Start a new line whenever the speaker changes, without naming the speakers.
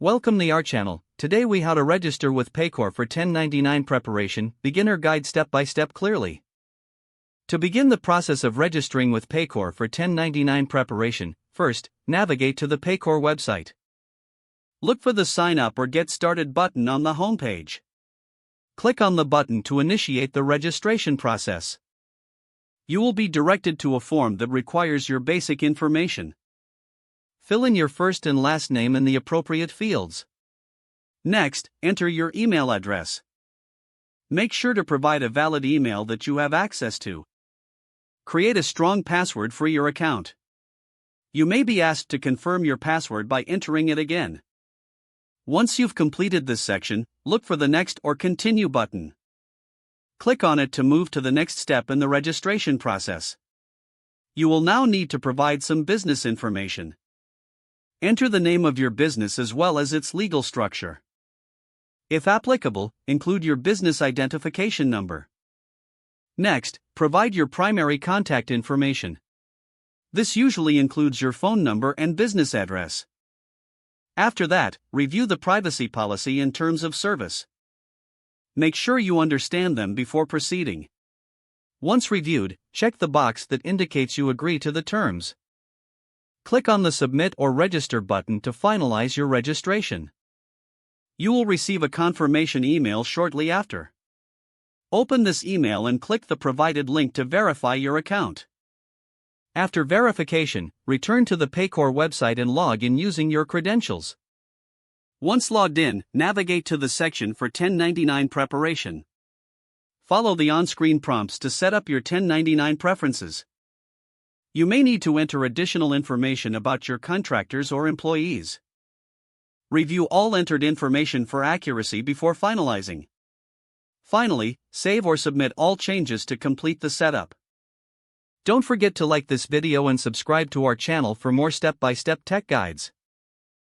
Welcome to our channel. Today we how to register with Paycor for 1099 preparation, beginner guide step by step clearly. To begin the process of registering with Paycor for 1099 preparation, first, navigate to the Paycor website. Look for the Sign Up or Get Started button on the homepage. Click on the button to initiate the registration process. You will be directed to a form that requires your basic information. Fill in your first and last name in the appropriate fields. Next, enter your email address. Make sure to provide a valid email that you have access to. Create a strong password for your account. You may be asked to confirm your password by entering it again. Once you've completed this section, look for the Next or Continue button. Click on it to move to the next step in the registration process. You will now need to provide some business information. Enter the name of your business as well as its legal structure. If applicable, include your business identification number. Next, provide your primary contact information. This usually includes your phone number and business address. After that, review the privacy policy and terms of service. Make sure you understand them before proceeding. Once reviewed, check the box that indicates you agree to the terms. Click on the Submit or Register button to finalize your registration. You will receive a confirmation email shortly after. Open this email and click the provided link to verify your account. After verification, return to the Paycor website and log in using your credentials. Once logged in, navigate to the section for 1099 preparation. Follow the on-screen prompts to set up your 1099 preferences. You may need to enter additional information about your contractors or employees. Review all entered information for accuracy before finalizing. Finally, save or submit all changes to complete the setup. Don't forget to like this video and subscribe to our channel for more step-by-step tech guides.